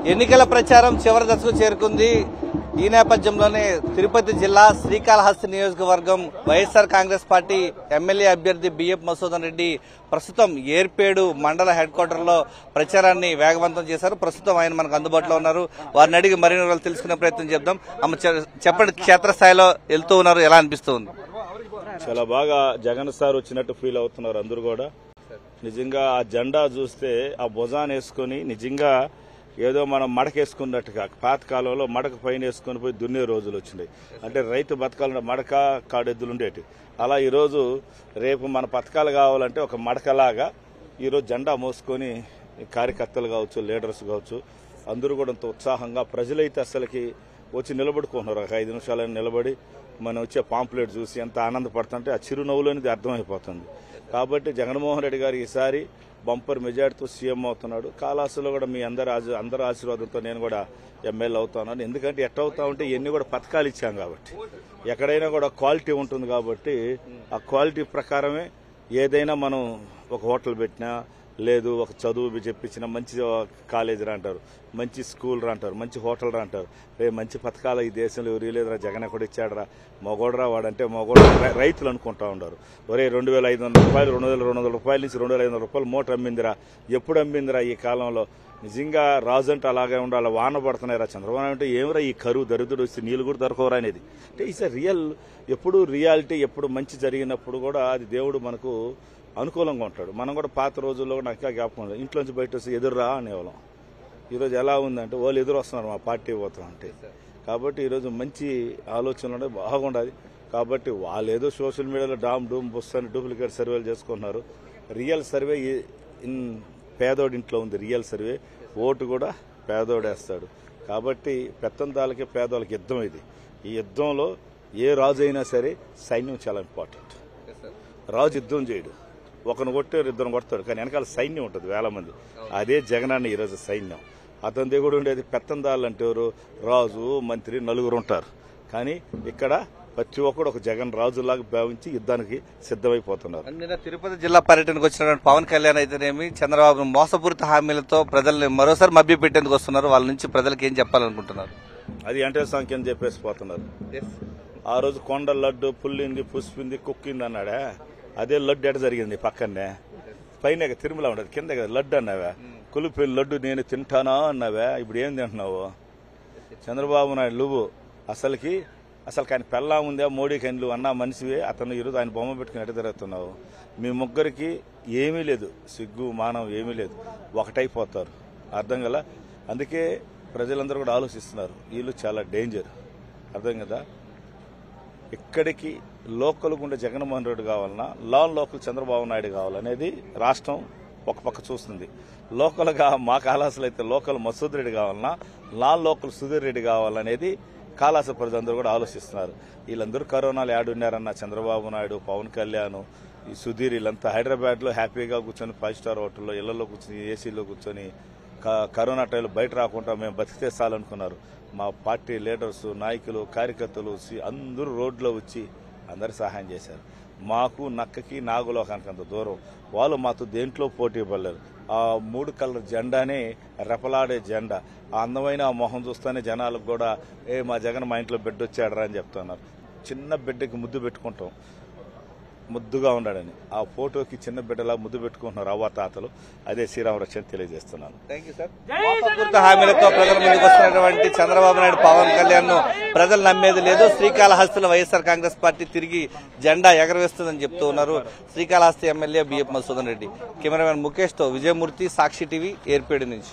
ఎన్నికల ప్రచారం చివరి దశకు చేరుకుంది. ఈ నేపథ్యంలోనే తిరుపతి జిల్లా శ్రీకాళహస్తి నియోజకవర్గం వైఎస్ఆర్ కాంగ్రెస్ పార్టీ ఎమ్మెల్యే అభ్యర్థి బిఎఫ్ మధుసూదన్ రెడ్డి ప్రస్తుతం ఏర్పేడు మండల హెడ్ క్వార్టర్ లో ప్రచారాన్ని వేగవంతం చేశారు. ప్రస్తుతం ఆయన మనకు అందుబాటులో ఉన్నారు. వారిని అడిగి మరిన్ని వివరాలు తెలుసుకునే ప్రయత్నం చేద్దాం. చెప్పండి, క్షేత్రస్థాయిలో వెళ్తూ ఉన్నారు, ఎలా అనిపిస్తుంది? చాలా బాగా జగన్ సార్ వచ్చినట్టు ఫీల్ అవుతున్నారు అందరూ కూడా. నిజంగా ఆ జెండా చూస్తే ఆ భుజాన్ని వేసుకుని నిజంగా ఏదో మనం మడకేసుకున్నట్టుగా పాత కాలంలో మడక పైన వేసుకుని పోయి దున్నే రోజులు వచ్చినాయి. అంటే రైతు బతకాలంటే మడక కాడెద్దులు ఉండేటి. అలా ఈరోజు రేపు మన పథకాలు కావాలంటే ఒక మడకలాగా ఈరోజు జెండా మోసుకొని కార్యకర్తలు కావచ్చు, లీడర్స్ కావచ్చు, అందరూ కూడా అంత ఉత్సాహంగా ప్రజలైతే అసలుకి వచ్చి నిలబడుకుంటున్నారు. ఒక 5 నిమిషాలని నిలబడి మనం వచ్చే పాంప్లెట్ చూసి ఎంత ఆనందపడుతుంటే ఆ చిరునవ్వులోనిది అర్థమైపోతుంది. కాబట్టి జగన్మోహన్ రెడ్డి గారు ఈసారి బంపర్ మెజార్టీతో సీఎం అవుతున్నాడు. కాళహస్తిలో కూడా మీ అందరి ఆశీర్వాదంతో నేను కూడా ఎమ్మెల్యే అవుతున్నాను. ఎందుకంటే ఎట్ట అవుతా ఉంటే ఇవన్నీ కూడా పథకాలు ఇచ్చాం కాబట్టి ఎక్కడైనా కూడా క్వాలిటీ ఉంటుంది. కాబట్టి ఆ క్వాలిటీ ప్రకారమే ఏదైనా మనం ఒక హోటల్ పెట్టినా, లేదు ఒక చదువు చెప్పించిన మంచి కాలేజీలు అంటారు, మంచి స్కూల్ అంటారు, మంచి హోటల్ అంటారు. మంచి పథకాలు ఈ దేశంలో ఎవరు లేదురా, జగన్ ఎక్కడ ఇచ్చాడరా, మగోడరా వాడంటే మగోడ రైతులు అనుకుంటా ఉన్నారు. ఒరే 2500 రూపాయలు 2200 రూపాయల నుంచి 2500 రూపాయలు మూట అమ్మిందిరా, ఎప్పుడు అమ్మిందిరా ఈ కాలంలో? నిజంగా రాజు అంటే అలాగే ఉండాలి. వాన పడుతున్నాయిరా, చంద్రబాబు అంటే ఏమిరా ఈ కరువు దరిద్రుడు వస్తే నీళ్ళు కూడా దొరకవరా అనేది. అంటే ఇట్స్ రియల్. ఎప్పుడు రియాలిటీ, ఎప్పుడు మంచి జరిగినప్పుడు కూడా అది దేవుడు మనకు అనుకూలంగా ఉంటాడు. మనం కూడా పాత రోజుల్లో నాకు జ్ఞాపకం ఉంది, ఇంట్లోంచి బయట వస్తే ఎదురురా అనేవాళ్ళం. ఈరోజు ఎలా ఉందంటే వాళ్ళు ఎదురు వస్తున్నారు మా పార్టీ పోతాం అంటే. కాబట్టి ఈరోజు మంచి ఆలోచనలు బాగుండాలి. కాబట్టి వాళ్ళు ఏదో సోషల్ మీడియాలో డూమ్ బుస్ అని డూప్లికేట్ సర్వేలు చేసుకుంటున్నారు. రియల్ సర్వే పేదోడి ఇంట్లో ఉంది. రియల్ సర్వే ఓటు కూడా పేదోడేస్తాడు. కాబట్టి పెత్తందాలకి పేదోళ్ళకి యుద్ధం ఇది. ఈ యుద్ధంలో ఏ రాజు అయినా సరే సైన్యం చాలా ఇంపార్టెంట్. రాజు యుద్ధం చేయడు, ఒకరిని కొట్టారు ఇద్దరు కొడతాడు, కానీ వెనకాల సైన్యం ఉంటుంది, 1000 మంది. అదే జగనాన్ని ఈరోజు సైన్యం. అతని దగ్గర ఉండేది పెత్తందాలు అంటే ఎవరు? రాజు, మంత్రి, నలుగురు ఉంటారు. కానీ ఇక్కడ ప్రతి ఒక్కడు ఒక జగన్ రాజులాగా భావించి యుద్ధానికి సిద్ధమైపోతున్నారు. నిన్న తిరుపతి జిల్లా పర్యటనకు వచ్చినటువంటి పవన్ కళ్యాణ్ అయితేనేమి చంద్రబాబు మోసపూరిత హామీలతో ప్రజల్ని మరోసారి మభ్య పెట్టేందుకు వస్తున్నారు. వాళ్ళ నుంచి ప్రజలకు ఏం చెప్పాలనుకుంటున్నారు? అది అంటే సంఖ్య చెప్పేసి పోతున్నారు. ఆ రోజు కొండ లడ్డు పుల్లింది, పుష్పింది, కుక్కింది అన్నాడా? అదే లడ్డు ఎట జరిగింది పక్కనే, పైన తిరుమల ఉండదు, కింద కదా లడ్డు అన్నావా? కులిపోయిన లడ్డు నేను తింటానా అన్నావా? ఇప్పుడు ఏం తింటున్నావు? చంద్రబాబు నాయుడు నువ్వు అసలు ఆయన పెళ్ళా ఉందా? మోడీకి అని నువ్వు అన్నా మనిషివే. అతను ఈరోజు ఆయన బొమ్మ పెట్టుకుని ఎట తిరుగుతున్నావు? మీ ముగ్గురికి ఏమీ లేదు, సిగ్గు మానం ఏమీ లేదు, ఒకటైపోతారు. అర్థం కదా? అందుకే ప్రజలందరూ కూడా ఆలోచిస్తున్నారు, వీళ్ళు చాలా డేంజర్. అర్థం కదా? ఇక్కడికి లోకల్ గుండె జగన్మోహన్ రెడ్డి కావాలన్నా లోకల్ చంద్రబాబు నాయుడు కావాలనేది రాష్ట్రం ఒక పక్క చూస్తుంది. లోకల్గా మా కాళహస్తిలో అయితే లోకల్ మసూద్ రెడ్డి కావాలన్నా లోకల్ సుధీర్ రెడ్డి కావాలనేది కాళహస్తి ప్రజలందరూ కూడా ఆలోచిస్తున్నారు. వీళ్ళందరూ కరోనాలు యాడున్నారన్న చంద్రబాబు నాయుడు, పవన్ కళ్యాణ్, ఈ సుధీర్, వీళ్ళంతా హైదరాబాద్లో హ్యాపీగా కూర్చొని 5 స్టార్ హోటల్లో ఇళ్లలో కూర్చొని ఏసీలో కూర్చొని కరోనా టైంలో బయట రాకుండా మేము బతికితే చాలనుకున్నారు. మా పార్టీ లీడర్స్, నాయకులు, కార్యకర్తలు అందరూ రోడ్లో వచ్చి అందరు సహాయం చేశారు. మాకు నక్కకి నాగులోకానికి అంత దూరం. వాళ్ళు మాతో దేంట్లో పోటీ పడలేరు. ఆ 3 కలర్ జెండానే రెపలాడే జెండా. ఆ అందమైన మొహం చూస్తేనే జనాలకు కూడా మా జగన్ మా ఇంట్లో బిడ్డ వచ్చాడరా అని చెప్తున్నారు. చిన్న బిడ్డకి ముద్దు పెట్టుకుంటాం, ముద్దుగా ఉన్నాడని. ఆ ఫోటోకి చిన్న బిడ్డలా ముద్దు పెట్టుకుంటున్నారు అవ్వ తాతలు. అదే శ్రీరామరక్షణ తెలియజేస్తున్నాను. హామీలతో ప్రజల ముందుకు వస్తున్నటువంటి చంద్రబాబు నాయుడు, పవన్ కళ్యాణ్ ప్రజలు నమ్మేది లేదు. శ్రీకాళహస్తిలో వైఎస్ఆర్ కాంగ్రెస్ పార్టీ తిరిగి జెండా ఎగరవేస్తుందని చెప్తూ ఉన్నారు శ్రీకాళహస్తి ఎమ్మెల్యే బిఎఫ్ మధుసూదన్ రెడ్డి. కెమెరామెన్ ముఖేష్ తో విజయమూర్తి, సాక్షి టీవీ, ఏర్పేడు నుంచి.